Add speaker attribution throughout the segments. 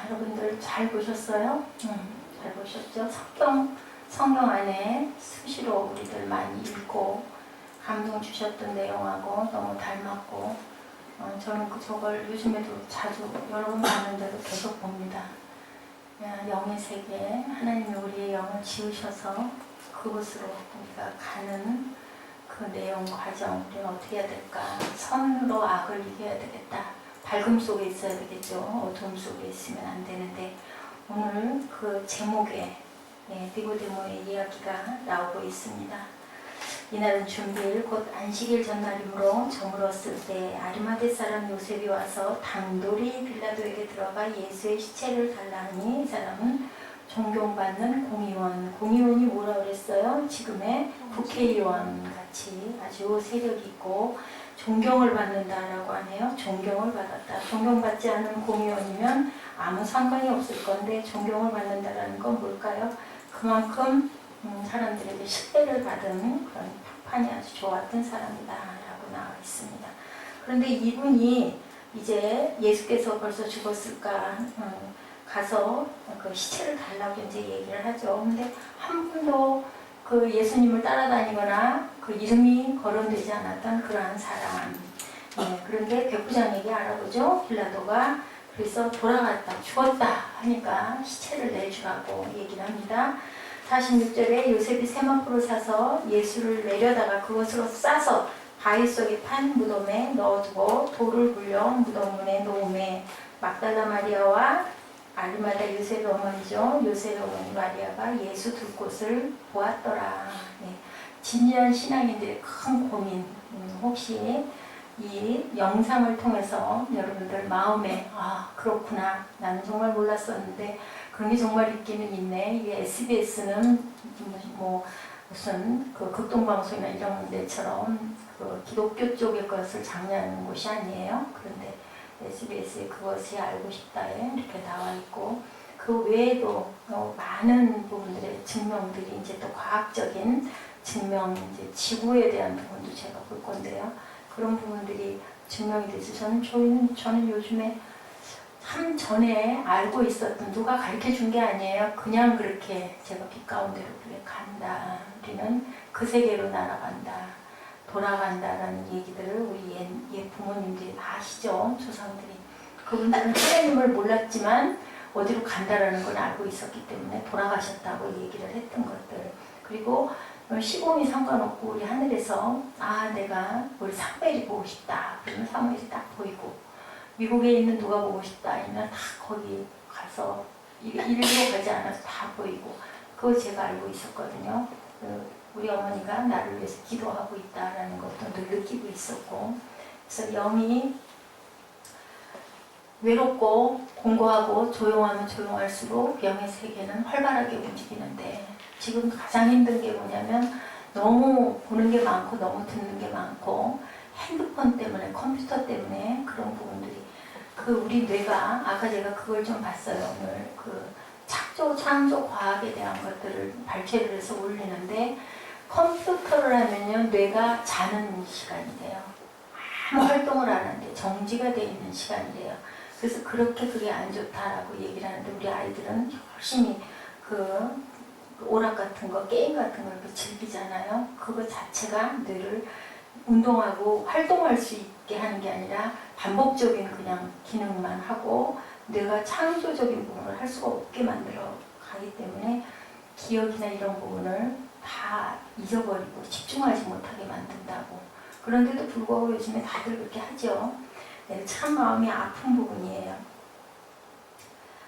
Speaker 1: 여러분들 잘 보셨어요? 잘 보셨죠? 성경 안에 수시로 우리들 많이 읽고 감동 주셨던 내용하고 너무 닮았고 저는 저걸 요즘에도 자주 여러 번 봤는데도 계속 봅니다. 영의 세계, 하나님이 우리의 영을 지으셔서 그곳으로 우리가 가는 그 내용 과정, 우리가 어떻게 해야 될까? 선으로 악을 이겨야 되겠다. 밝음 속에 있어야 되겠죠. 어둠 속에 있으면 안 되는데 오늘 그 제목에 니고데모의 이야기가 나오고 있습니다. 이날은 준비일 곧 안식일 전날이므로 저물었을 때 아리마대 사람 요셉이 와서 당돌이 빌라도에게 들어가 예수의 시체를 달라 하니 이 사람은 존경받는 공의원이 뭐라 그랬어요? 지금의 국회의원 같이 아주 세력 있고 존경을 받는다라고 하네요. 존경을 받았다. 존경받지 않은 공의원이면 아무 상관이 없을 건데 존경을 받는다라는 건 뭘까요? 그만큼 사람들에게 신뢰를 받은 그런 평판이 아주 좋았던 사람이다 라고 나와 있습니다. 그런데 이분이 이제 예수께서 벌써 죽었을까 가서 그 시체를 달라고 이제 얘기를 하죠. 근데 한 분도 그 예수님을 따라다니거나 그 이름이 거론되지 않았던 그러한 사람. 그런데 백부장에게 알아보죠. 빌라도가. 그래서 돌아갔다, 죽었다 하니까 시체를 내주라고 얘기를 합니다. 46절에 요셉이 세마포를 사서 예수를 내려다가 그것으로 싸서 바위 속에 판 무덤에 넣어두고 돌을 굴려 무덤 문에 놓음에 막달라 마리아와 아리마다 요셉의 어머니죠. 요셉의 어머니 마리아가 예수 둘 곳을 보았더라. 진지한 신앙인들의 큰 고민, 혹시 이 영상을 통해서 여러분들 마음에 그렇구나, 나는 정말 몰랐었는데 그런 게 정말 있기는 있네. 이 SBS는 무슨 그 극동방송이나 이런 데처럼 그 기독교 쪽의 것을 장려하는 곳이 아니에요. 그런데 SBS에 그것이 알고 싶다에 이렇게 나와 있고, 그 외에도 많은 부분들의 증명들이 이제 또 과학적인 증명, 이제 지구에 대한 부분도 제가 볼 건데요. 그런 부분들이 증명이 돼서 저는 요즘에 참 전에 알고 있었던, 누가 가르쳐 준 게 아니에요. 그냥 그렇게 제가 빛 가운데로 그렇게 간다. 우리는 그 세계로 날아간다. 돌아간다라는 얘기들을 우리 옛 부모님들이 아시죠? 조상들이. 그분들은 하나님을 몰랐지만 어디로 간다라는 걸 알고 있었기 때문에 돌아가셨다고 얘기를 했던 것들. 그리고 시공이 상관없고 우리 하늘에서 내가 우리 사무엘이 보고 싶다. 그러면 사무엘이 딱 보이고, 미국에 있는 누가 보고 싶다 아니면 다 거기 가서 일부러 가지 않아서 다 보이고, 그걸 제가 알고 있었거든요. 우리 어머니가 나를 위해서 기도하고 있다라는 것도 늘 느끼고 있었고, 그래서 영이 외롭고 공고하고 조용하면 조용할수록 영의 세계는 활발하게 움직이는데, 지금 가장 힘든 게 뭐냐면 너무 보는 게 많고 너무 듣는 게 많고 핸드폰 때문에, 컴퓨터 때문에 그런 부분들이, 우리 뇌가, 아까 제가 그걸 좀 봤어요. 오늘 창조 과학에 대한 것들을 발췌를 해서 올리는데, 컴퓨터를 하면요 뇌가 자는 시간이 돼요. 아무 활동을 안 하는데 정지가 되어 있는 시간이래요. 그래서 그게 안 좋다라고 얘기를 하는데, 우리 아이들은 열심히 오락 같은 거, 게임 같은 걸 이렇게 즐기잖아요. 그거 자체가 뇌를 운동하고 활동할 수 있게 하는 게 아니라 반복적인 그냥 기능만 하고 뇌가 창조적인 부분을 할 수가 없게 만들어 가기 때문에 기억이나 이런 부분을 다 잊어버리고 집중하지 못하게 만든다고. 그런데도 불구하고 요즘에 다들 그렇게 하죠. 참 마음이 아픈 부분이에요.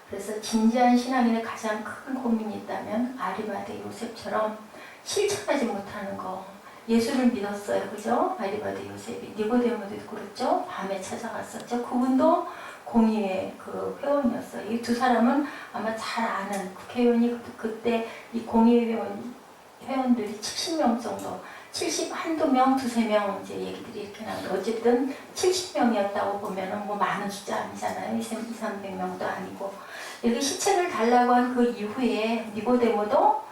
Speaker 1: 그래서 진지한 신앙인의 가장 큰 고민이 있다면 아리마대 요셉처럼 실천하지 못하는 거. 예수를 믿었어요. 그죠? 아리마대 요셉이. 니고데모도 그렇죠? 밤에 찾아갔었죠. 그분도 공의회 회원이었어요. 이 두 사람은 아마 잘 아는, 국회의원이 그때 이 공의회 회원들이 70명 정도, 71명, 2~3명 이제 얘기들이 이렇게 나오는데, 어쨌든 70명이었다고 보면은 많은 숫자 아니잖아요. 200~300명도 아니고. 여기 시체를 달라고 한 그 이후에 니고데모도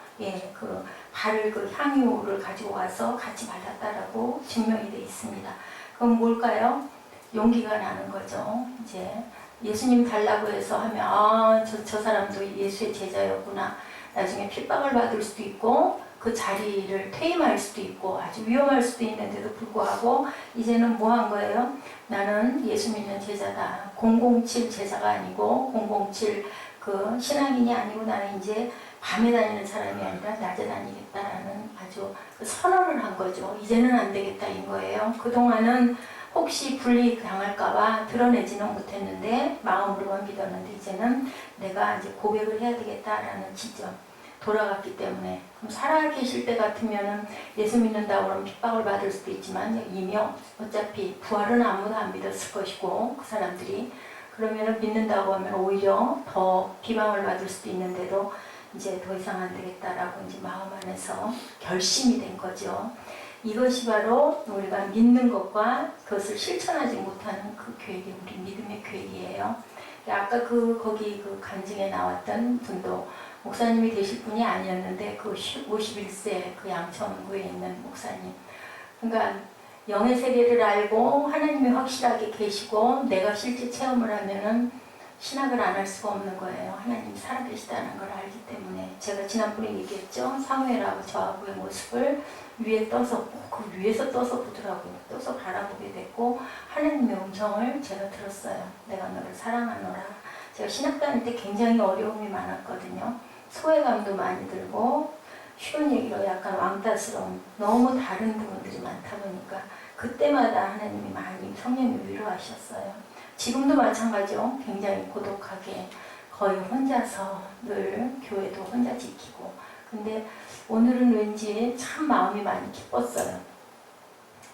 Speaker 1: 발을 향유를 가지고 와서 같이 발랐다라고 증명이 되어 있습니다. 그럼 뭘까요? 용기가 나는 거죠. 이제 예수님 달라고 해서 하면 아, 저 사람도 예수의 제자였구나. 나중에 핍박을 받을 수도 있고 그 자리를 퇴임할 수도 있고 아주 위험할 수도 있는데도 불구하고 이제는 뭐 한 거예요? 나는 예수 믿는 제자다. 007 제자가 아니고 007 그 신앙인이 아니고 나는 이제 밤에 다니는 사람이 아니라 낮에 다니겠다라는 아주 그 선언을 한 거죠. 이제는 안 되겠다인 거예요. 그동안은 혹시 불이익 당할까봐 드러내지는 못했는데 마음으로만 믿었는데 이제는 내가 이제 고백을 해야 되겠다라는 지점 돌아갔기 때문에 그럼 살아계실 때 같으면은 예수 믿는다고 그러면 핍박을 받을 수도 있지만 이미 어차피 부활은 아무도 안 믿었을 것이고 그 사람들이 그러면은 믿는다고 하면 오히려 더 비방을 받을 수도 있는데도 이제 더 이상 안 되겠다라고 이제 마음 안에서 결심이 된 거죠. 이것이 바로 우리가 믿는 것과 그것을 실천하지 못하는 그 계획이 우리 믿음의 계획이에요. 아까 거기 그 간증에 나왔던 분도 목사님이 되실 분이 아니었는데 그 51세 그 양천구에 있는 목사님. 그러니까 영의 세계를 알고 하나님이 확실하게 계시고 내가 실제 체험을 하면은 신학을 안 할 수가 없는 거예요. 하나님이 살아계시다는 걸 알기 때문에. 제가 지난번에 얘기했죠. 사무엘하고 저하고의 모습을 위에 떠서 그 위에서 떠서 보더라고요. 떠서 바라보게 됐고 하나님의 음성을 제가 들었어요. 내가 너를 사랑하노라. 제가 신학 다닐 때 굉장히 어려움이 많았거든요. 소외감도 많이 들고 쉬운 얘기로 약간 왕따스러운 너무 다른 부분들이 많다 보니까 그때마다 하나님이 많이 성령이 위로하셨어요. 지금도 마찬가지요. 굉장히 고독하게 거의 혼자서 늘 교회도 혼자 지키고 근데 오늘은 왠지 참 마음이 많이 기뻤어요.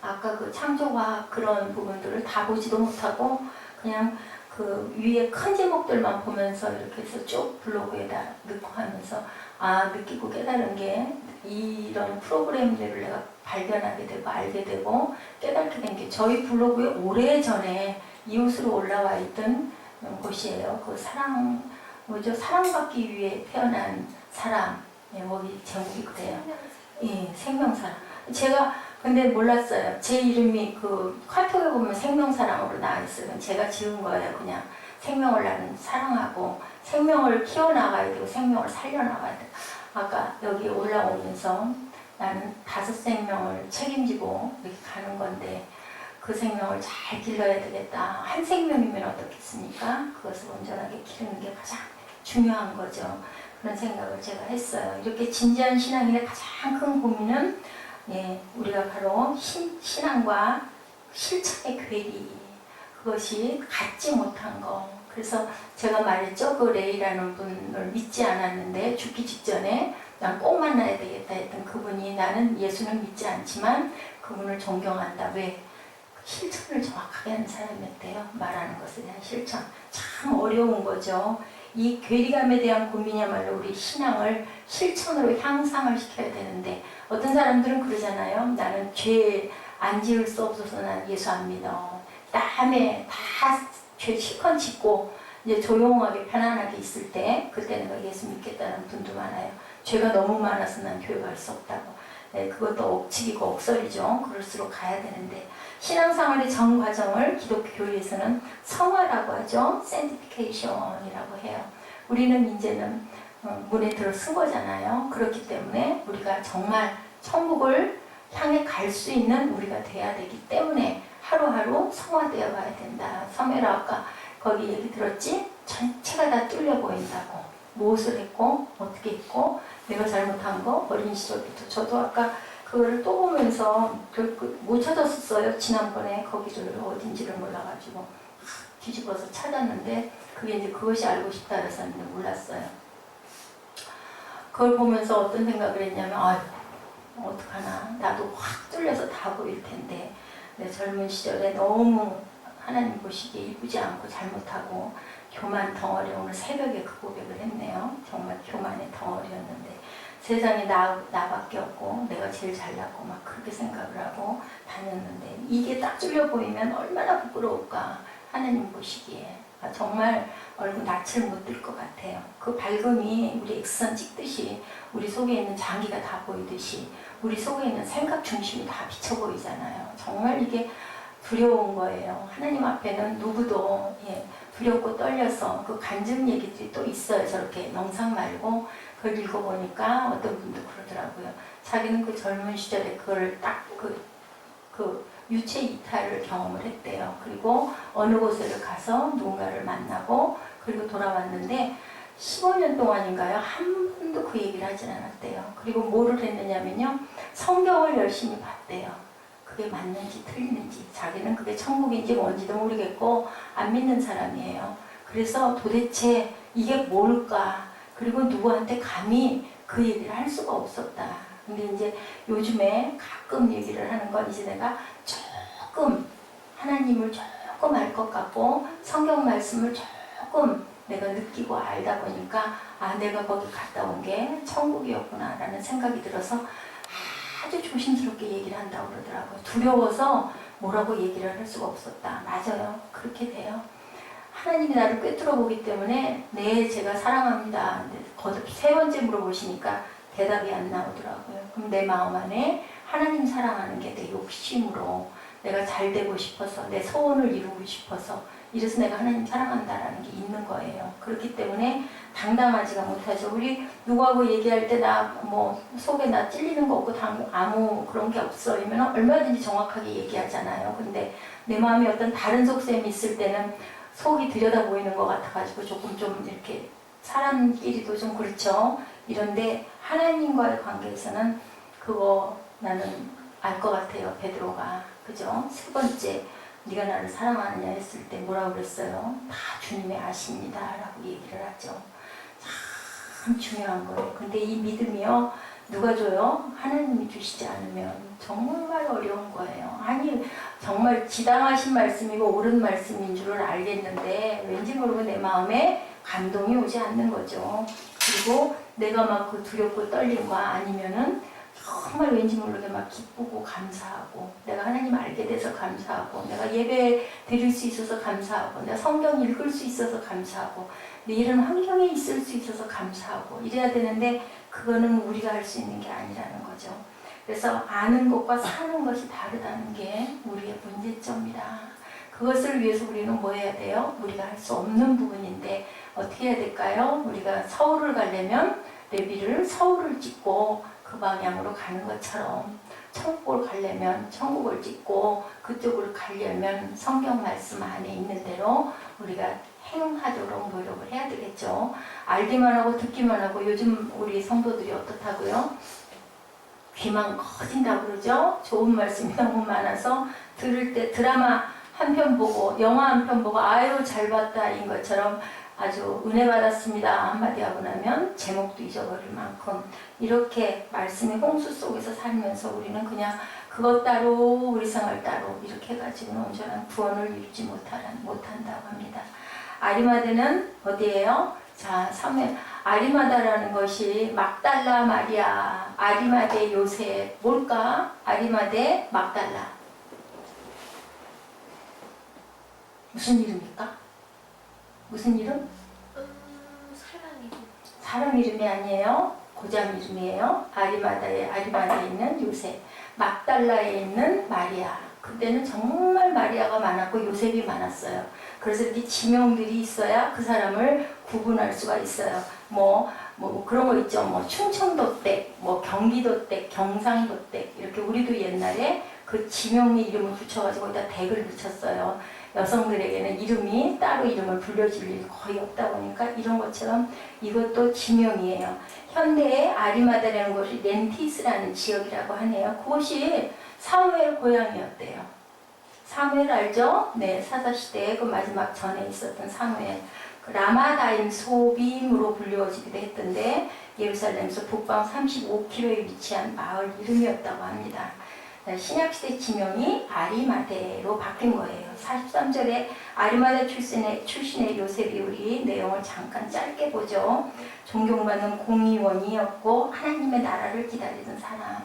Speaker 1: 아까 그 창조과학 그런 부분들을 다 보지도 못하고 그냥 그 위에 큰 제목들만 보면서 이렇게 해서 쭉 블로그에다 넣고 하면서 느끼고 깨달은 게 이런 프로그램들을 내가 발견하게 되고 알게 되고 깨닫게 된 게 저희 블로그에 오래전에 이웃으로 올라와 있던 곳이에요. 그 사랑받기 위해 태어난 사람. 여기 제목이 그래요. 예, 생명사랑. 제가 근데 몰랐어요. 제 이름이 그 카톡에 보면 생명사랑으로 나와있어요. 제가 지은 거예요. 그냥 생명을 나는 사랑하고 생명을 키워나가야 되고 생명을 살려나가야 되고 아까 여기 올라오면서 나는 5생명을 책임지고 이렇게 가는 건데 그 생명을 잘 길러야 되겠다. 한 생명이면 어떻겠습니까? 그것을 온전하게 기르는 게 가장 중요한 거죠. 그런 생각을 제가 했어요. 이렇게 진지한 신앙인의 가장 큰 고민은 우리가 바로 신앙과 실천의 괴리 그것이 같지 못한 거. 그래서 제가 말했죠. 그 레이라는 분을 믿지 않았는데 죽기 직전에 난 꼭 만나야 되겠다 했던 그분이 나는 예수는 믿지 않지만 그분을 존경한다. 왜? 실천을 정확하게 하는 사람이었대요. 말하는 것에 대한 실천. 참 어려운 거죠. 이 괴리감에 대한 고민이야말로 우리 신앙을 실천으로 향상을 시켜야 되는데 어떤 사람들은 그러잖아요. 나는 죄 안 지을 수 없어서 난 예수 안 믿어. 다음에 다 죄 실컷 짓고 이제 조용하게 편안하게 있을 때 그때 내가 예수 믿겠다는 분도 많아요. 죄가 너무 많아서 난 교회 갈 수 없다고. 그것도 억측이고 억설이죠. 그럴수록 가야 되는데 신앙생활의 전 과정을 기독교 교회에서는 성화라고 하죠. sanctification이라고 해요. 우리는 이제는 문에 들어 쓴 거잖아요. 그렇기 때문에 우리가 정말 천국을 향해 갈 수 있는 우리가 돼야 되기 때문에 하루하루 성화되어 가야 된다. 사무엘 아까 거기 얘기 들었지? 전체가 다 뚫려 보인다고. 무엇을 했고 어떻게 했고 내가 잘못한 거 어린 시절부터 저도 아까 그거를 또 보면서 못 찾았었어요. 지난번에 거기를 어딘지를 몰라가지고 뒤집어서 찾았는데 그게 이제 그것이 알고 싶다 그래서 몰랐어요. 그걸 보면서 어떤 생각을 했냐면 아이고 어떡하나 나도 확 뚫려서 다 보일 텐데 내 젊은 시절에 너무 하나님 보시기에 이쁘지 않고 잘못하고 교만 덩어리 오늘 새벽에 그 고백을 했네요. 정말 교만의 덩어리였는데 세상에 나밖에 없고 내가 제일 잘났고 막 그렇게 생각을 하고 다녔는데 이게 딱 뚫려 보이면 얼마나 부끄러울까 하나님 보시기에 정말 얼굴 낯을 못 들 것 같아요. 그 밝음이 우리 X선 찍듯이 우리 속에 있는 장기가 다 보이듯이 우리 속에 있는 생각 중심이 다 비쳐 보이잖아요. 정말 이게 두려운 거예요. 하나님 앞에는 누구도 두렵고 떨려서 그 간증 얘기들이 또 있어요. 저렇게 영상 말고 그걸 읽어보니까 어떤 분도 그러더라고요. 자기는 그 젊은 시절에 그걸 딱 그 유체 이탈을 경험을 했대요. 그리고 어느 곳에 가서 누군가를 만나고 그리고 돌아왔는데 15년 동안인가요? 한 번도 그 얘기를 하진 않았대요. 그리고 뭐를 했느냐면요. 성경을 열심히 봤대요. 그게 맞는지 틀리는지. 자기는 그게 천국인지 뭔지도 모르겠고 안 믿는 사람이에요. 그래서 도대체 이게 뭘까? 그리고 누구한테 감히 그 얘기를 할 수가 없었다. 근데 이제 요즘에 가끔 얘기를 하는 건 이제 내가 조금 하나님을 조금 알 것 같고 성경 말씀을 조금 내가 느끼고 알다 보니까 아 내가 거기 갔다 온 게 천국이었구나 라는 생각이 들어서 아주 조심스럽게 얘기를 한다고 그러더라고요. 두려워서 뭐라고 얘기를 할 수가 없었다. 맞아요. 그렇게 돼요. 하나님이 나를 꿰뚫어 보기 때문에 네 제가 사랑합니다. 거듭 세 번째 물어보시니까 대답이 안 나오더라고요. 그럼 내 마음 안에 하나님 사랑하는 게 내 욕심으로 내가 잘 되고 싶어서 내 소원을 이루고 싶어서 이래서 내가 하나님 사랑한다라는 게 있는 거예요. 그렇기 때문에 당당하지가 못하죠. 우리 누구하고 얘기할 때 나 뭐 속에 나 찔리는 거 없고 아무 그런 게 없어 이러면 얼마든지 정확하게 얘기하잖아요. 근데 내 마음에 어떤 다른 속셈이 있을 때는 속이 들여다 보이는 것 같아가지고 조금 좀 이렇게 사람끼리도 좀 그렇죠. 이런데 하나님과의 관계에서는 그거 나는 알 것 같아요. 베드로가 그죠? 세 번째 네가 나를 사랑하느냐 했을 때 뭐라고 그랬어요? 다 주님이 아십니다 라고 얘기를 하죠. 참 중요한 거예요. 근데 이 믿음이요 누가 줘요? 하나님이 주시지 않으면 정말 어려운 거예요. 아니 정말 지당하신 말씀이고 옳은 말씀인 줄은 알겠는데 왠지 모르고 내 마음에 감동이 오지 않는 거죠. 그리고 내가 막 그 두렵고 떨림과 아니면은 정말 왠지 모르게 막 기쁘고 감사하고 내가 하나님 알게 돼서 감사하고 내가 예배 드릴 수 있어서 감사하고 내가 성경 읽을 수 있어서 감사하고 이런 환경에 있을 수 있어서 감사하고 이래야 되는데 그거는 우리가 할 수 있는 게 아니라는 거죠. 그래서 아는 것과 사는 것이 다르다는 게 우리의 문제점이다. 그것을 위해서 우리는 뭐 해야 돼요? 우리가 할 수 없는 부분인데 어떻게 해야 될까요? 우리가 서울을 가려면 레비를 서울을 찍고 그 방향으로 가는 것처럼 천국을 가려면 천국을 찍고 그쪽으로 가려면 성경 말씀 안에 있는 대로 우리가 행하도록 노력을 해야 되겠죠. 알기만 하고 듣기만 하고 요즘 우리 성도들이 어떻다고요? 귀만 커진다고 그러죠? 좋은 말씀이 너무 많아서 들을 때 드라마 한 편 보고 영화 한 편 보고 아유 잘 봤다 인 것처럼 아주 은혜 받았습니다 한마디 하고 나면 제목도 잊어버릴 만큼 이렇게 말씀의 홍수 속에서 살면서 우리는 그냥 그것 따로 우리 생활 따로 이렇게 해가지고는 온전한 구원을 이루지 못한다고 합니다. 아리마대는 어디예요? 자, 아리마다라는 것이 막달라 마리아, 아리마대 요셉 뭘까? 아리마대 막달라 무슨 이름입니까? 무슨 이름?
Speaker 2: 사람 이름.
Speaker 1: 사람 이름이 아니에요. 고장 이름이에요. 아리마다에 있는 요셉, 막달라에 있는 마리아. 그때는 정말 마리아가 많았고 요셉이 많았어요. 그래서 이렇게 지명들이 있어야 그 사람을 구분할 수가 있어요. 뭐 그런 거 있죠. 뭐 충청도 댁, 뭐 경기도 댁, 경상도 댁 이렇게 우리도 옛날에 그 지명의 이름을 붙여가지고 거기다 댁을 붙였어요. 여성들에게는 이름이 따로 이름을 불려줄 일이 거의 없다 보니까 이런 것처럼 이것도 지명이에요. 현대의 아리마다라는 곳이 렌티스라는 지역이라고 하네요. 그곳이 사무엘 고향이었대요. 사무엘 알죠? 네, 사사시대의 그 마지막 전에 있었던 사무엘. 그 라마다임 소빔으로 불리워지기도 했던데 예루살렘에서 북방 35km에 위치한 마을 이름이었다고 합니다. 신약시대 지명이 아리마대로 바뀐 거예요. 43절에 아리마대 출신의 요셉이 우리 내용을 잠깐 짧게 보죠. 존경받는 공의원이었고 하나님의 나라를 기다리던 사람.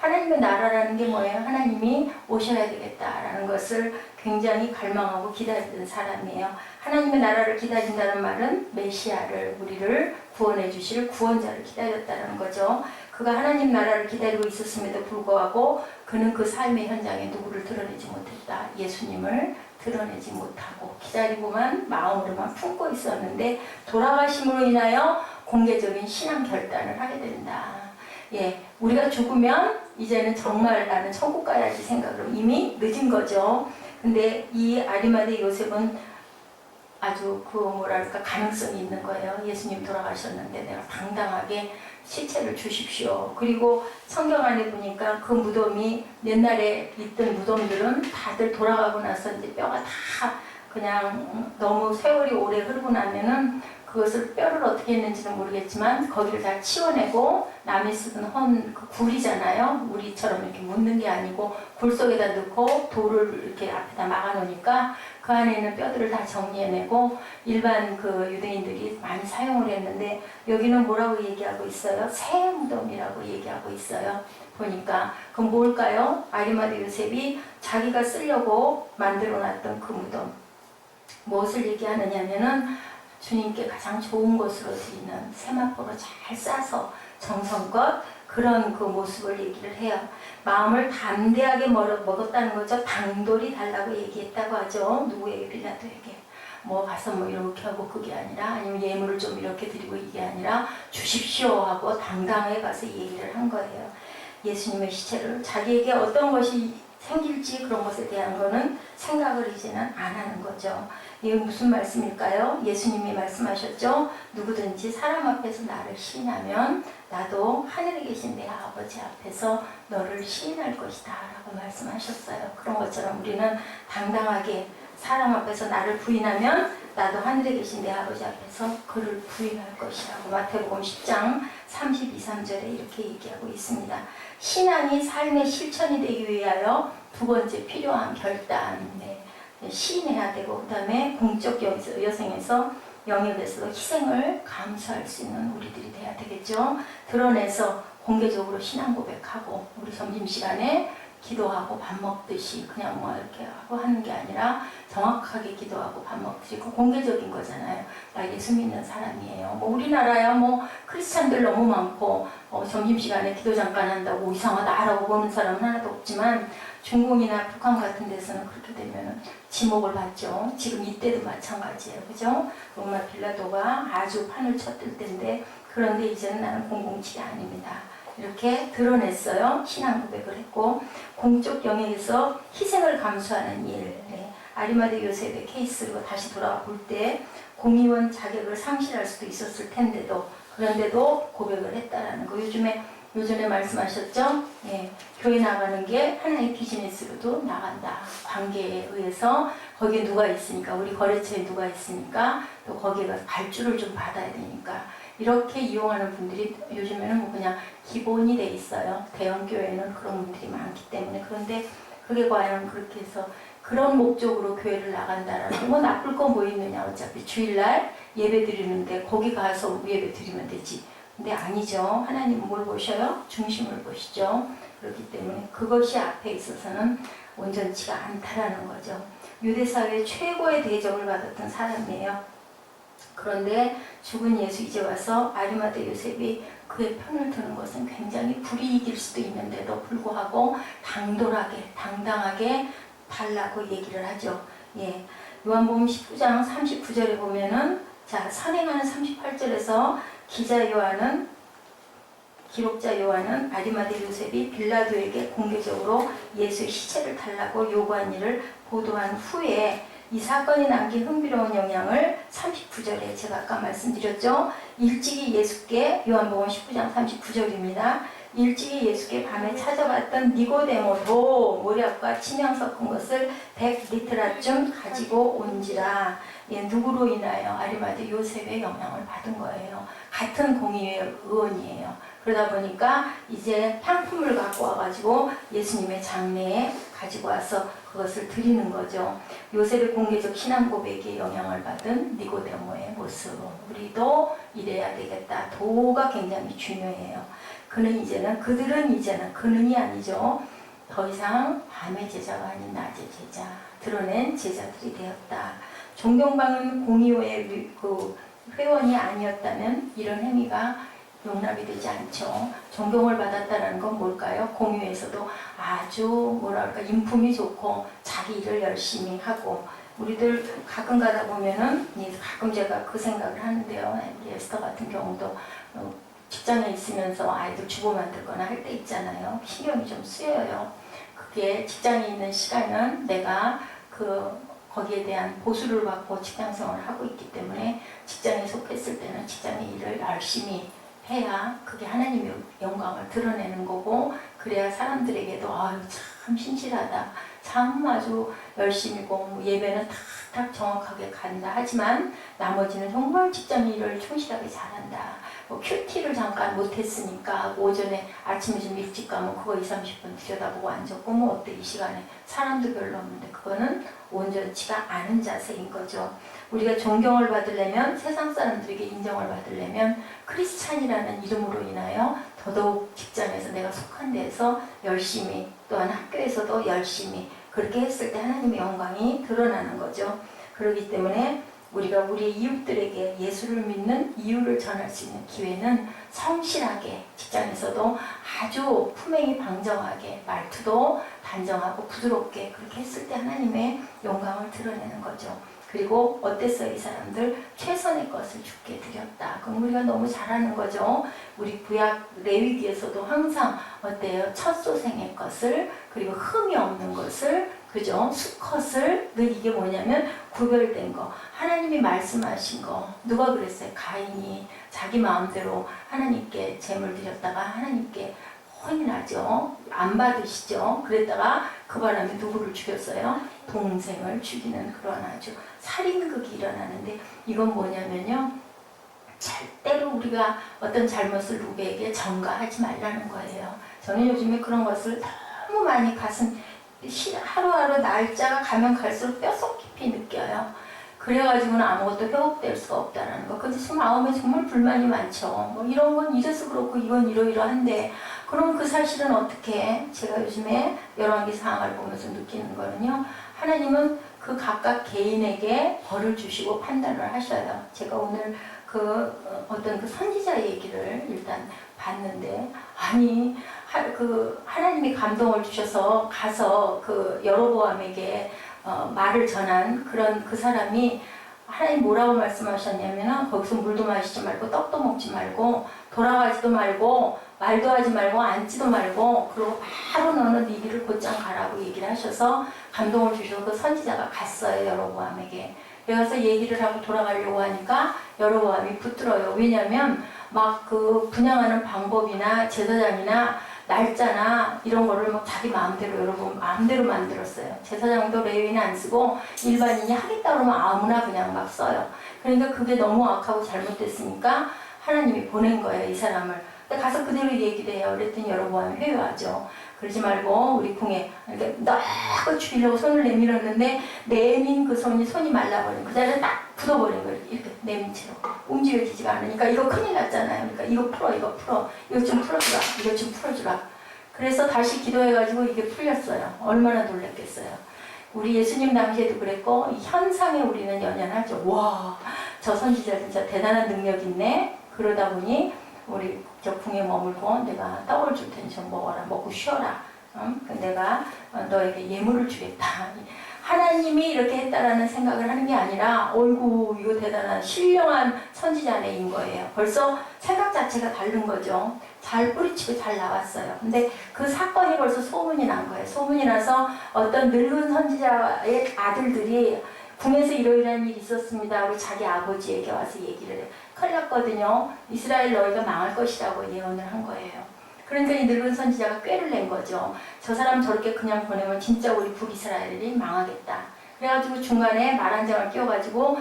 Speaker 1: 하나님의 나라라는 게 뭐예요? 하나님이 오셔야 되겠다라는 것을 굉장히 갈망하고 기다리던 사람이에요. 하나님의 나라를 기다린다는 말은 메시아를 우리를 구원해 주실 구원자를 기다렸다는 거죠. 그가 하나님 나라를 기다리고 있었음에도 불구하고 그는 그 삶의 현장에 누구를 드러내지 못했다. 예수님을 드러내지 못하고 기다리고만 마음으로만 품고 있었는데 돌아가심으로 인하여 공개적인 신앙 결단을 하게 된다. 예, 우리가 죽으면 이제는 정말 나는 천국 가야지 생각으로 이미 늦은 거죠. 근데 이 아리마대 요셉은 아주 그 뭐랄까 가능성이 있는 거예요. 예수님 돌아가셨는데 내가 당당하게 시체를 주십시오. 그리고 성경 안에 보니까 그 무덤이 옛날에 있던 무덤들은 다들 돌아가고 나서 이제 뼈가 다 그냥 너무 세월이 오래 흐르고 나면은 그것을 뼈를 어떻게 했는지는 모르겠지만 거기를 다 치워내고 남이 쓰던 그 굴이잖아요. 우리처럼 이렇게 묻는 게 아니고 굴 속에다 넣고 돌을 이렇게 앞에다 막아놓으니까 그 안에 있는 뼈들을 다 정리해내고 일반 그 유대인들이 많이 사용을 했는데 여기는 뭐라고 얘기하고 있어요? 새 무덤이라고 얘기하고 있어요. 보니까 그럼 뭘까요? 아리마대 요셉이 자기가 쓰려고 만들어놨던 그 무덤 무엇을 얘기하느냐면은 주님께 가장 좋은 것으로 드리는 세마포로 잘 싸서 정성껏 그런 그 모습을 얘기를 해요. 마음을 담대하게 먹었다는 거죠. 당돌이 달라고 얘기했다고 하죠. 누구에게? 빌라도에게. 뭐 가서 뭐 이렇게 하고 그게 아니라 아니면 예물을 좀 이렇게 드리고 이게 아니라 주십시오 하고 당당하게 가서 얘기를 한 거예요. 예수님의 시체를 자기에게 어떤 것이 생길지 그런 것에 대한 거는 생각을 이제는 안 하는 거죠. 이게 무슨 말씀일까요? 예수님이 말씀하셨죠. 누구든지 사람 앞에서 나를 시인하면 나도 하늘에 계신 내 아버지 앞에서 너를 시인할 것이다 라고 말씀하셨어요. 그런 것처럼 우리는 당당하게 사람 앞에서 나를 부인하면 나도 하늘에 계신 내 아버지 앞에서 그를 부인할 것이라고 마태복음 10장 32, 3절에 이렇게 얘기하고 있습니다. 신앙이 삶의 실천이 되기 위하여 두 번째 필요한 결단, 시인해야 되고 그 다음에 공적 여생에서 영역에서도 희생을 감수할 수 있는 우리들이 돼야 되겠죠. 드러내서 공개적으로 신앙 고백하고 우리 점심시간에 기도하고 밥 먹듯이 그냥 뭐 이렇게 하고 하는 게 아니라 정확하게 기도하고 밥 먹듯이 그 공개적인 거잖아요. 나 예수 믿는 사람이에요. 뭐 우리나라야 뭐 크리스찬들 너무 많고 점심시간에 기도 잠깐 한다고 이상하다라고 보는 사람은 하나도 없지만 중국이나 북한 같은 데서는 그렇게 되면 지목을 받죠. 지금 이때도 마찬가지예요. 그죠? 로마 빌라도가 아주 판을 쳤을 때인데 그런데 이제는 나는 007이 아닙니다. 이렇게 드러냈어요. 신앙 고백을 했고 공적 영역에서 희생을 감수하는 일. 아리마대 요셉의 케이스로 다시 돌아와 볼 때 공의원 자격을 상실할 수도 있었을 텐데도 그런데도 고백을 했다라는 거. 요즘에 말씀하셨죠? 교회 나가는 게 하나의 비즈니스로도 나간다. 관계에 의해서 거기에 누가 있으니까 우리 거래처에 누가 있으니까 또 거기에 가서 발주를 좀 받아야 되니까 이렇게 이용하는 분들이 요즘에는 뭐 그냥 기본이 돼 있어요. 대형 교회는 그런 분들이 많기 때문에. 그런데 그게 과연 그렇게 해서 그런 목적으로 교회를 나간다라는 게 뭐 나쁠 거 뭐 있느냐. 어차피 주일날 예배 드리는데 거기 가서 예배 드리면 되지. 근데 아니죠. 하나님은 뭘 보셔요? 중심을 보시죠. 그렇기 때문에 그것이 앞에 있어서는 온전치가 않다라는 거죠. 유대사회 최고의 대접을 받았던 사람이에요. 그런데 죽은 예수 이제 와서 아리마대 요셉이 그의 편을 드는 것은 굉장히 불이익일 수도 있는데도 불구하고 당당하게 달라고 얘기를 하죠. 요한복음 19장 39절에 보면은 선행하는 38절에서 기록자 요한은 아리마대 요셉이 빌라도에게 공개적으로 예수의 시체를 달라고 요구한 일을 보도한 후에 이 사건이 남긴 흥미로운 영향을 39절에 제가 아까 말씀드렸죠. 일찍이 예수께 요한복음 19장 39절입니다. 일찍이 예수께 밤에 찾아갔던 니고데모도 모략과 치명 섞은 것을 100리트라쯤 가지고 온지라. 누구로 인하여? 아리마대 요셉의 영향을 받은 거예요. 같은 공의회 의원이에요. 그러다 보니까 이제 향품을 갖고 와가지고 예수님의 장례에 가지고 와서 그것을 드리는 거죠. 요셉의 공개적 신앙 고백에 영향을 받은 니고데모의 모습. 우리도 이래야 되겠다. 도가 굉장히 중요해요. 그들은 이제는 그는이 아니죠. 더 이상 밤의 제자가 아닌 낮의 제자. 드러낸 제자들이 되었다. 존경받는 공의회의 회원이 아니었다면 이런 행위가 용납이 되지 않죠. 존경을 받았다는 건 뭘까요? 공의회에서도 아주 인품이 좋고 자기 일을 열심히 하고 우리들 가끔 가다 보면은 가끔 제가 그 생각을 하는데요. 우리 에스더 같은 경우도 직장에 있으면서 아이들 주보 만들거나 할 때 있잖아요. 신경이 좀 쓰여요. 그게 직장에 있는 시간은 내가 거기에 대한 보수를 받고 직장 생활을 하고 있기 때문에 직장에 속했을 때는 직장의 일을 열심히 해야 그게 하나님의 영광을 드러내는 거고 그래야 사람들에게도 아유 참 신실하다 참 아주 열심히고 예배는 탁탁 정확하게 간다 하지만 나머지는 정말 직장 일을 충실하게 잘한다 큐티를 잠깐 못했으니까 오전에 아침에 좀 일찍 가면 그거 20-30분 들여다보고 앉았고 뭐 어때 이 시간에 사람도 별로 없는데 그거는 온전치가 않은 자세인 거죠. 우리가 존경을 받으려면 세상 사람들에게 인정을 받으려면 크리스찬이라는 이름으로 인하여 더더욱 직장에서 내가 속한 데에서 열심히 또한 학교에서도 열심히 그렇게 했을 때 하나님의 영광이 드러나는 거죠. 그렇기 때문에 우리가 우리 이웃들에게 예수를 믿는 이유를 전할 수 있는 기회는 성실하게 직장에서도 아주 품행이 방정하게 말투도 단정하고 부드럽게 그렇게 했을 때 하나님의 영광을 드러내는 거죠. 그리고 어땠어요? 이 사람들 최선의 것을 주께 드렸다. 그럼 우리가 너무 잘하는 거죠. 우리 구약 레위기에서도 항상 어때요? 첫 소생의 것을 그리고 흠이 없는 것을 그죠? 수컷을 늘 이게 뭐냐면 구별된 거 하나님이 말씀하신 거 누가 그랬어요? 가인이 자기 마음대로 하나님께 제물 드렸다가 하나님께 혼이 나죠. 안 받으시죠. 그랬다가 그 바람에 누구를 죽였어요? 동생을 죽이는 그런 아주 살인극이 일어나는데 이건 뭐냐면요. 절대로 우리가 어떤 잘못을 누구에게 전가하지 말라는 거예요. 저는 요즘에 그런 것을 너무 많이 하루하루 날짜가 가면 갈수록 뼛속 깊이 느껴요. 그래가지고는 아무것도 회복될 수가 없다는 거. 근데 마음에 정말 불만이 많죠. 뭐 이런 건 이래서 그렇고 이건 이러이러한데 그럼 그 사실은 어떻게 제가 요즘에 열왕기 상황을 보면서 느끼는 거는요. 하나님은 그 각각 개인에게 벌을 주시고 판단을 하셔요. 제가 오늘 어떤 그 선지자 얘기를 일단 봤는데 아니 하나님이 감동을 주셔서 가서 그 여로보암에게 말을 전한 그 사람이 하나님 뭐라고 말씀하셨냐면 거기서 물도 마시지 말고 떡도 먹지 말고 돌아가지도 말고 말도 하지 말고 앉지도 말고 그리고 바로 너는 네 길을 곧장 가라고 얘기를 하셔서 감동을 주셔서 그 선지자가 갔어요. 여로보암에게. 그래서 얘기를 하고 돌아가려고 하니까 여로보암이 붙들어요. 왜냐하면 막 그 분양하는 방법이나 제사장이나 날짜나 이런 거를 막 자기 마음대로 여러분 마음대로 만들었어요. 제사장도 레위는 안 쓰고 일반인이 하겠다 그러면 아무나 그냥 막 써요. 그러니까 그게 너무 악하고 잘못됐으니까 하나님이 보낸 거예요. 이 사람을. 근데 가서 그대로 얘기를 해요. 그랬더니 여로보암이 회유하죠. 그러지 말고 우리 궁에 너무 죽이려고 손을 내밀었는데 내민 그 손이 말라버린 그 자리에 딱 굳어버린 거예요. 이렇게 내민 채로 움직여지지가 않으니까 이거 큰일 났잖아요. 그러니까 이거 풀어 이거 좀 풀어주라 이거 좀 풀어주라. 그래서 다시 기도해가지고 이게 풀렸어요. 얼마나 놀랐겠어요. 우리 예수님 당시에도 그랬고 이 현상에 우리는 연연하죠. 와, 저 선지자 진짜 대단한 능력 있네. 그러다 보니 우리 저 궁에 머물고 내가 떡을 줄 테니 좀 먹어라. 먹고 쉬어라. 내가 너에게 예물을 주겠다. 하나님이 이렇게 했다라는 생각을 하는 게 아니라 어이구 이거 대단한 신령한 선지자네인 거예요. 벌써 생각 자체가 다른 거죠. 잘 뿌리치고 잘 나왔어요. 근데 그 사건이 벌써 소문이 난 거예요. 소문이 나서 어떤 늙은 선지자의 아들들이 궁에서 이러이러한 일이 있었습니다. 우리 자기 아버지에게 와서 얘기를 해요. 큰일 났거든요. 이스라엘 너희가 망할 것이라고 예언을 한 거예요. 그러니까 이 늙은 선지자가 꾀를 낸 거죠. 저 사람 저렇게 그냥 보내면 진짜 우리 북이스라엘이 망하겠다. 그래가지고 중간에 말 한 장을 끼워가지고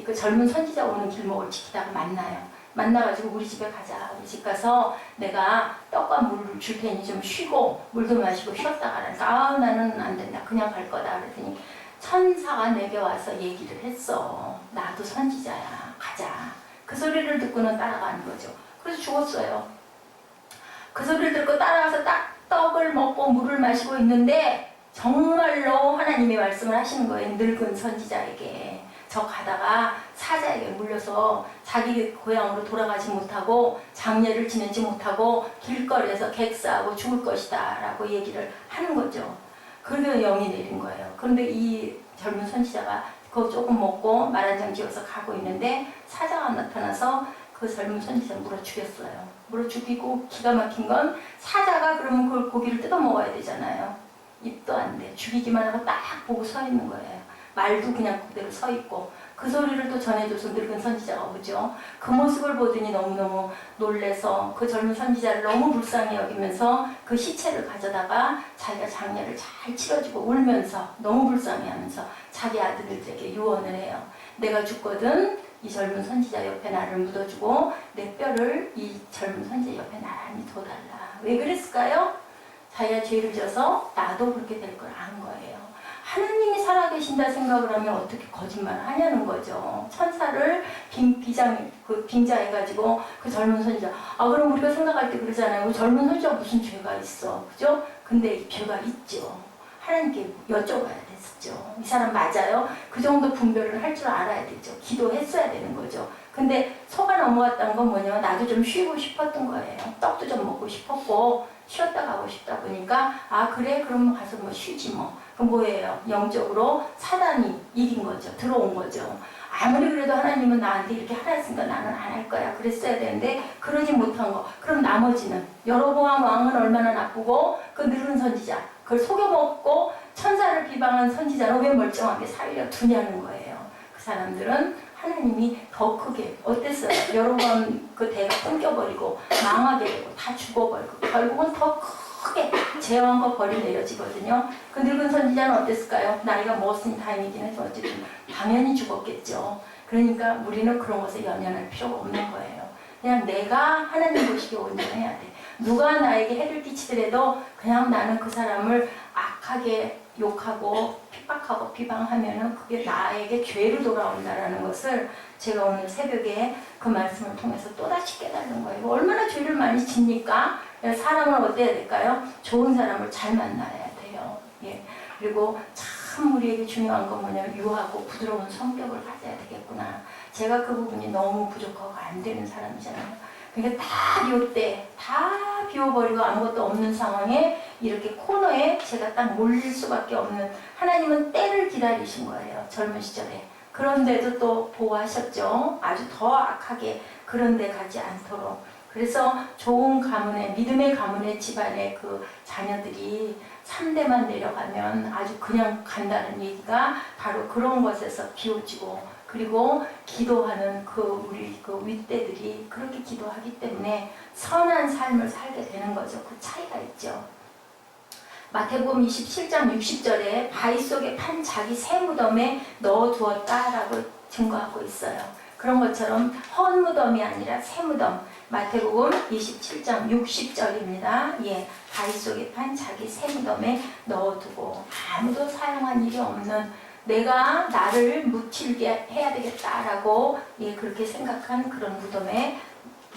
Speaker 1: 그 젊은 선지자 오는 길목을 지키다가 만나요. 만나가지고 우리 집에 가자. 우리 집 가서 내가 떡과 물을 줄 테니 좀 쉬고 물도 마시고 쉬었다 가라니까 아 나는 안 된다. 그냥 갈 거다. 그랬더니 천사가 내게 와서 얘기를 했어. 나도 선지자야. 가자. 그 소리를 듣고는 따라가는 거죠. 그래서 죽었어요. 그 소리를 듣고 따라가서 딱 떡을 먹고 물을 마시고 있는데 정말로 하나님이 말씀을 하시는 거예요. 늙은 선지자에게. 저 가다가 사자에게 물려서 자기 고향으로 돌아가지 못하고 장례를 지내지 못하고 길거리에서 객사하고 죽을 것이다 라고 얘기를 하는 거죠. 그러면 영이 내린 거예요. 그런데 이 젊은 선지자가 그거 조금 먹고 말 한 장 지어서 가고 있는데 사자가 나타나서 그 젊은 선지자 물어 죽였어요. 물어 죽이고 기가 막힌 건 사자가 그러면 그걸 고기를 뜯어 먹어야 되잖아요. 입도 안 돼. 죽이기만 하고 딱 보고 서 있는 거예요. 말도 그냥 그대로 서 있고 그 소리를 또 전해줘서 늙은 선지자가 오죠. 그 모습을 보더니 너무너무 놀래서 그 젊은 선지자를 너무 불쌍히 여기면서 그 시체를 가져다가 자기가 장례를 잘 치러주고 울면서 너무 불쌍해하면서 자기 아들들에게 유언을 해요. 내가 죽거든 이 젊은 선지자 옆에 나를 묻어주고 내 뼈를 이 젊은 선지자 옆에 나란히 둬달라. 왜 그랬을까요? 자기가 죄를 져서 나도 그렇게 될 걸 안 거예요. 하나님이 살아계신다 생각을 하면 어떻게 거짓말을 하냐는 거죠. 천사를 빙자해가지고 그 젊은 선지자, 그럼 우리가 생각할 때 그러잖아요. 그 젊은 선지자가 무슨 죄가 있어, 그죠? 근데 죄가 있죠. 하나님께 여쭤봐야 됐었죠. 이 사람 맞아요? 그 정도 분별을 할 줄 알아야 되죠. 기도했어야 되는 거죠. 근데 속아 넘어갔다는 건 뭐냐면 나도 좀 쉬고 싶었던 거예요. 떡도 좀 먹고 싶었고 쉬었다 가고 싶다 보니까 그래 그럼 가서 뭐 쉬지 뭐. 그럼 뭐예요? 영적으로 사단이 이긴 거죠. 들어온 거죠. 아무리 그래도 하나님은 나한테 이렇게 하라 했으니까 나는 안 할 거야. 그랬어야 되는데 그러지 못한 거. 그럼 나머지는 여로보암 왕은 얼마나 나쁘고 그 늙은 선지자 그걸 속여먹고 천사를 비방한 선지자는 왜 멀쩡하게 살려두냐는 거예요. 그 사람들은 하나님이 더 크게 어땠어요? 여로보암 그 대가 끊겨버리고 망하게 되고 다 죽어버리고 결국은 더 크게 재앙과 벌이 내려지거든요. 그 늙은 선지자는 어땠을까요? 나이가 먹었으니 다행이긴 해서 어쨌든 당연히 죽었겠죠. 그러니까 우리는 그런 것에 연연할 필요가 없는 거예요. 그냥 내가 하나님 보시기에 온전해야 돼. 누가 나에게 해를 끼치더라도 그냥 나는 그 사람을 악하게 욕하고 핍박하고 비방하면은 그게 나에게 죄로 돌아온다라는 것을 제가 오늘 새벽에 그 말씀을 통해서 또다시 깨달은 거예요. 얼마나 죄를 많이 짓니까? 사람을 어때야 될까요? 좋은 사람을 잘 만나야 돼요. 예. 그리고 참 우리에게 중요한 건 뭐냐면 유하고 부드러운 성격을 가져야 되겠구나. 제가 그 부분이 너무 부족하고 안 되는 사람이잖아요. 그러니까 다 비웠대. 다 비워버리고 아무것도 없는 상황에 이렇게 코너에 제가 딱 몰릴 수밖에 없는 하나님은 때를 기다리신 거예요. 젊은 시절에. 그런데도 또 보호하셨죠. 아주 더 악하게 그런 데 가지 않도록. 그래서 좋은 가문의 믿음의 가문의 집안의 그 자녀들이 3대만 내려가면 아주 그냥 간다는 얘기가 바로 그런 것에서 비워지고 그리고 기도하는 우리 윗대들이 그렇게 기도하기 때문에 선한 삶을 살게 되는 거죠. 그 차이가 있죠. 마태복음 27장 60절에 바위 속에 판 자기 새 무덤에 넣어두었다라고 증거하고 있어요. 그런 것처럼 헌 무덤이 아니라 새 무덤. 마태복음 27장 60절입니다. 예, 바위 속에 판 자기 새 무덤에 넣어두고 아무도 사용한 일이 없는 내가 나를 묻힐게 해야 되겠다라고 그렇게 생각한 그런 무덤에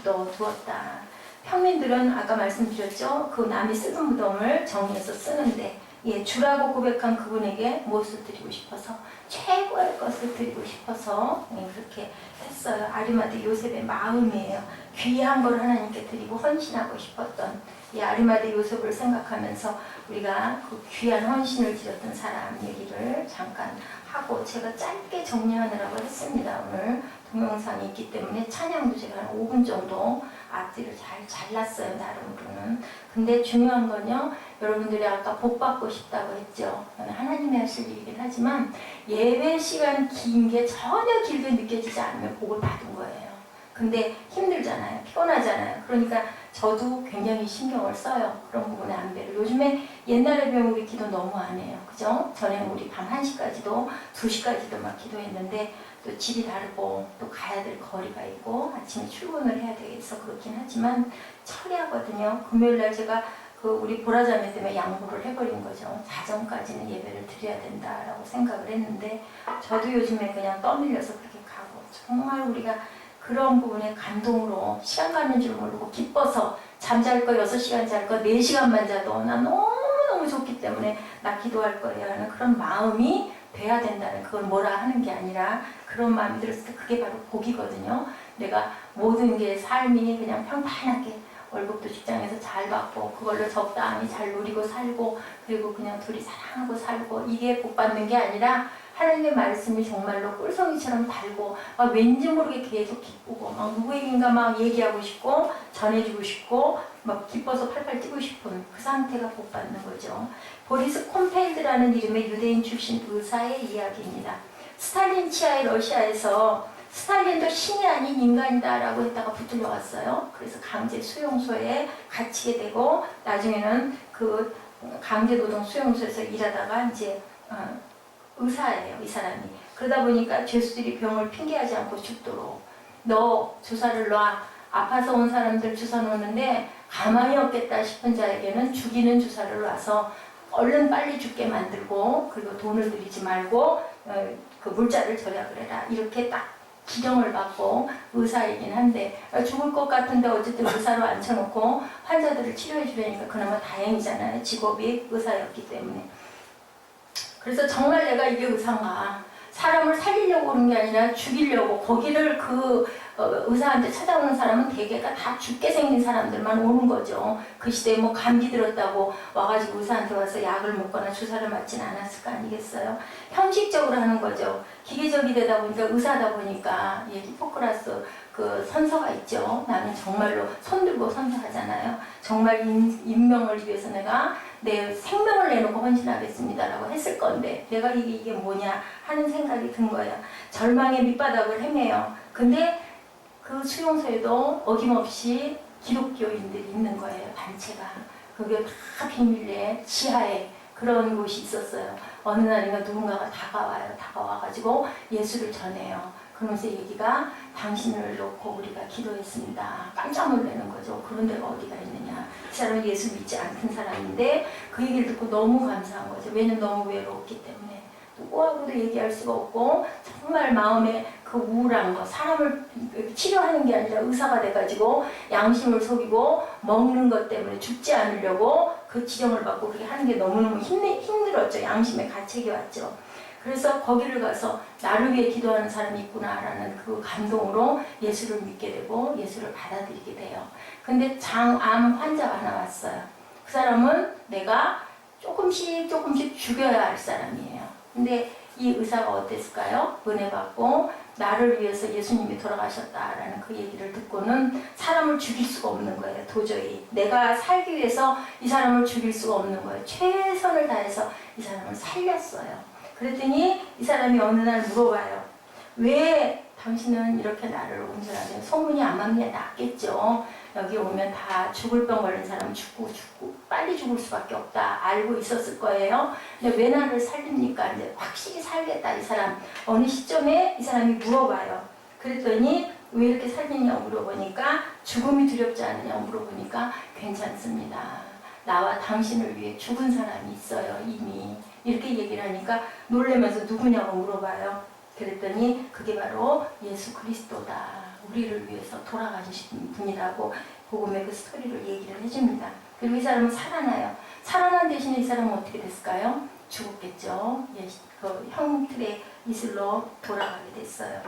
Speaker 1: 넣어두었다. 평민들은 아까 말씀드렸죠. 그 남이 쓰던 무덤을 정리해서 쓰는데 주라고 고백한 그분에게 무엇을 드리고 싶어서 최고의 것을 드리고 싶어서 그렇게 했어요. 아리마대 요셉의 마음이에요. 귀한 걸 하나님께 드리고 헌신하고 싶었던 이 아리마대 요셉을 생각하면서 우리가 그 귀한 헌신을 드렸던 사람 얘기를 잠깐 하고 제가 짧게 정리하느라고 했습니다. 오늘 동영상이 있기 때문에 찬양도 제가 한 5분 정도 앞뒤를 잘 잘랐어요. 나름으로는. 근데 중요한 건요. 여러분들이 아까 복 받고 싶다고 했죠. 하나님이 하실 일이긴 하지만 예배 시간 긴 게 전혀 길게 느껴지지 않으면 복을 받은 거예요. 근데 힘들잖아요. 피곤하잖아요. 그러니까 저도 굉장히 신경을 써요. 그런 부분의 안배를. 요즘에 옛날에 배운 우리 기도 너무 안 해요. 그죠? 전에는 우리 밤 1시까지도 2시까지도 막 기도했는데 또 집이 다르고 또 가야 될 거리가 있고 아침에 출근을 해야 되겠어 그렇긴 하지만 처리하거든요. 금요일날 제가 우리 보라자매 때문에 양보를 해버린 거죠. 자정까지는 예배를 드려야 된다라고 생각을 했는데 저도 요즘에 그냥 떠밀려서 그렇게 가고 정말 우리가 그런 부분에 감동으로 시간 가는 줄 모르고 기뻐서 잠잘 거 6시간 잘 거 4시간만 자도 나 너무너무 좋기 때문에 나 기도할 거야 하는 그런 마음이 돼야 된다는 그걸 뭐라 하는 게 아니라 그런 마음이 들었을 때 그게 바로 복이거든요. 내가 모든 게 삶이 그냥 평탄하게 월급도 직장에서 잘 받고 그걸로 적당히 잘 누리고 살고 그리고 그냥 둘이 사랑하고 살고 이게 복 받는 게 아니라 하나님의 말씀이 정말로 꿀송이처럼 달고 막 왠지 모르게 계속 기쁘고 막 누구에겐가 막 얘기하고 싶고 전해주고 싶고 막 기뻐서 팔팔 뛰고 싶은 그 상태가 복 받는 거죠. 보리스 콤펠드라는 이름의 유대인 출신 의사의 이야기입니다. 스탈린 치하의 러시아에서 스탈린도 신이 아닌 인간이다라고 했다가 붙들려 왔어요. 그래서 강제 수용소에 갇히게 되고 나중에는 그 강제 노동 수용소에서 일하다가 이제 의사예요, 이 사람이. 그러다 보니까 죄수들이 병을 핑계하지 않고 죽도록 너 주사를 놔. 아파서 온 사람들 주사 놓는데 가만히 없겠다 싶은 자에게는 죽이는 주사를 놔서 얼른 빨리 죽게 만들고 그리고 돈을 들이지 말고 그 물자를 절약을 해라. 이렇게 딱 지령을 받고 의사이긴 한데 죽을 것 같은데 어쨌든 의사로 앉혀놓고 환자들을 치료해 주려니까 그나마 다행이잖아요. 직업이 의사였기 때문에. 그래서 정말 내가 이게 의사인가. 사람을 살리려고 오는 게 아니라 죽이려고 거기를 그 의사한테 찾아오는 사람은 대개가 다 죽게 생긴 사람들만 오는 거죠. 그 시대에 뭐 감기 들었다고 와가지고 의사한테 와서 약을 먹거나 주사를 맞진 않았을 거 아니겠어요. 형식적으로 하는 거죠. 기계적이 되다 보니까 의사다 보니까 히포크라스 그 선서가 있죠. 나는 정말로 손 들고 선서하잖아요. 정말 인명을 위해서 내가 내 생명을 내놓고 헌신하겠습니다라고 했을 건데 내가 이게 뭐냐 하는 생각이 든 거예요. 절망의 밑바닥을 헤매요. 근데 그 수용소에도 어김없이 기독교인들이 있는 거예요. 단체가. 그게 다 비밀리에 지하에 그런 곳이 있었어요. 어느 날인가 누군가가 다가와가지고 예수를 전해요. 그러면서 얘기가 당신을 놓고 우리가 기도했습니다. 깜짝 놀라는 거죠. 그런 데가 어디가 있느냐. 그 사람은 예수 믿지 않던 사람인데 그 얘기를 듣고 너무 감사한 거죠. 왜냐면 너무 외로웠기 때문에. 누구하고도 얘기할 수가 없고 정말 마음에 그 우울한 거 사람을 치료하는 게 아니라 의사가 돼가지고 양심을 속이고 먹는 것 때문에 죽지 않으려고 그 지령을 받고 그렇게 하는 게 너무너무 힘들었죠. 양심의 가책이 왔죠. 그래서 거기를 가서 나를 위해 기도하는 사람이 있구나라는 그 감동으로 예수를 믿게 되고 예수를 받아들이게 돼요. 근데 장암 환자가 하나 왔어요. 그 사람은 내가 조금씩 죽여야 할 사람이에요. 근데 이 의사가 어땠을까요? 은혜 받고 나를 위해서 예수님이 돌아가셨다라는 그 얘기를 듣고는 사람을 죽일 수가 없는 거예요. 도저히. 내가 살기 위해서 이 사람을 죽일 수가 없는 거예요. 최선을 다해서 이 사람을 살렸어요. 그랬더니 이 사람이 어느 날 물어봐요. 왜 당신은 이렇게 나를 온전하게 소문이 암암리에 났겠죠. 여기 오면 다 죽을 병 걸린 사람은 죽고 빨리 죽을 수밖에 없다 알고 있었을 거예요. 근데 왜 나를 살립니까? 이제 확실히 살겠다 이 사람. 어느 시점에 이 사람이 물어봐요. 그랬더니 왜 이렇게 살리냐고 물어보니까 죽음이 두렵지 않느냐고 물어보니까 괜찮습니다. 나와 당신을 위해 죽은 사람이 있어요 이미. 이렇게 얘기를 하니까 놀라면서 누구냐고 물어봐요. 그랬더니 그게 바로 예수 그리스도다. 우리를 위해서 돌아가신 분이라고 복음의 그 스토리를 얘기를 해줍니다. 그리고 이 사람은 살아나요. 살아난 대신에 이 사람은 어떻게 됐을까요? 죽었겠죠. 그 형틀의 이슬로 돌아가게 됐어요.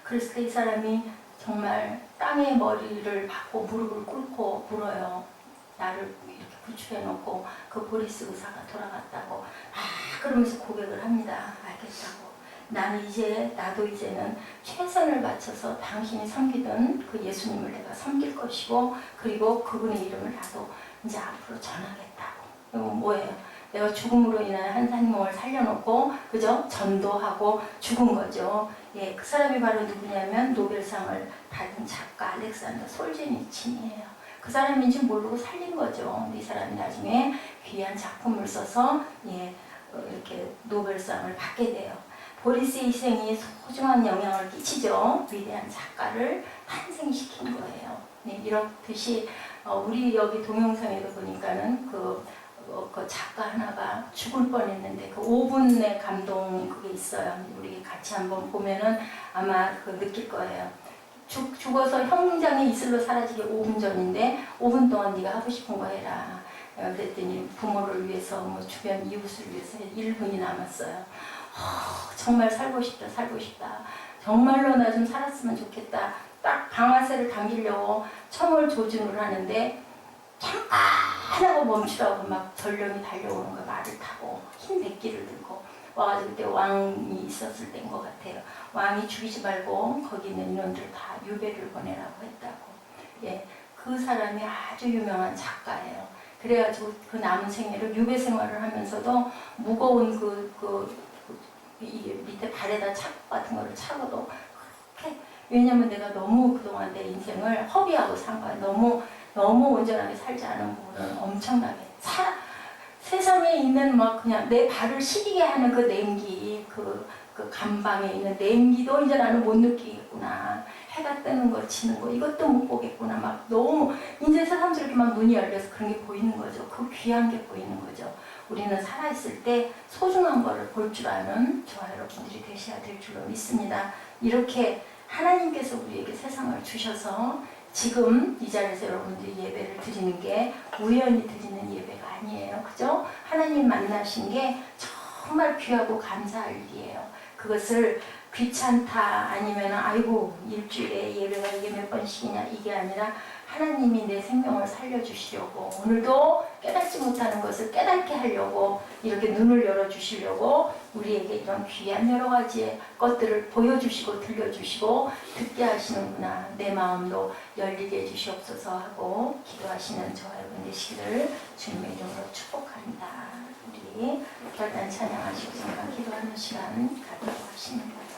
Speaker 1: 그랬을 때 이 사람이 정말 땅에 머리를 박고 무릎을 꿇고 물어요. 나를 이렇게 구출해놓고 그 보리스 의사가 돌아갔다고 그러면서 고백을 합니다. 알겠다고. 나도 이제는 최선을 바쳐서 당신이 섬기던 그 예수님을 내가 섬길 것이고 그리고 그분의 이름을 나도 이제 앞으로 전하겠다고. 이거 뭐예요? 내가 죽음으로 인한 한 생명을 살려놓고 그죠? 전도하고 죽은 거죠. 예, 그 사람이 바로 누구냐면 노벨상을 받은 작가 알렉산더 솔제니친이에요. 그 사람인지 모르고 살린 거죠. 근데 이 사람이 나중에 귀한 작품을 써서 이렇게 노벨상을 받게 돼요. 보리스의 희생이 소중한 영향을 끼치죠. 위대한 작가를 탄생시킨 거예요. 네, 이렇듯이 우리 여기 동영상에도 보니까는 그 작가 하나가 죽을 뻔했는데 그 5분의 감동 그게 있어요. 우리 같이 한번 보면은 아마 느낄 거예요. 죽어서 형장의 이슬로 사라지기 5분 전인데 5분 동안 네가 하고 싶은 거 해라. 그랬더니 부모를 위해서 뭐 주변 이웃을 위해서 1분이 남았어요. 정말 살고 싶다. 정말로 나 좀 살았으면 좋겠다. 딱 방아쇠를 당기려고 첨을 조준을 하는데 잠깐 하고 멈추라고 막 전령이 달려오는 거야. 말을 타고 흰 백기를 들고 와가지고 그때 왕이 있었을 때인 것 같아요. 왕이 죽이지 말고 거기 있는 인원들 다 유배를 보내라고 했다고. 예, 그 사람이 아주 유명한 작가예요. 그래가지고 그 남은 생애를 유배 생활을 하면서도 무거운 이 밑에 발에다 차고 같은 거를 차고도 그렇게, 왜냐면 내가 너무 그동안 내 인생을 허비하고 산 거야. 너무 온전하게 살지 않은 부분은 엄청나게 세상에 있는 막 그냥 내 발을 시리게 하는 그 냉기, 그 감방에 있는 냉기도 이제 나는 못 느끼겠구나. 해가 뜨는 거, 지는 거, 이것도 못 보겠구나. 막 너무 이제 새삼스럽게 막 눈이 열려서 그런 게 보이는 거죠. 그 귀한 게 보이는 거죠. 우리는 살아있을 때 소중한 거를 볼 줄 아는 저와 여러분들이 되셔야 될 줄로 믿습니다. 이렇게 하나님께서 우리에게 세상을 주셔서 지금 이 자리에서 여러분들이 예배를 드리는 게 우연히 드리는 예배가 아니에요. 그죠? 하나님 만나신 게 정말 귀하고 감사할 일이에요. 그것을 귀찮다 아니면 아이고 일주일에 예배가 이게 몇 번씩이냐 이게 아니라 하나님이 내 생명을 살려주시려고 오늘도 깨닫지 못하는 것을 깨닫게 하려고 이렇게 눈을 열어주시려고 우리에게 이런 귀한 여러 가지의 것들을 보여주시고 들려주시고 듣게 하시는구나. 내 마음도 열리게 해주시옵소서 하고 기도하시는 저와 여러분 되시기를 주님의 이름으로 축복합니다. 우리 결단 찬양하시고 잠깐 기도하는 시간 갖도록 하십니다.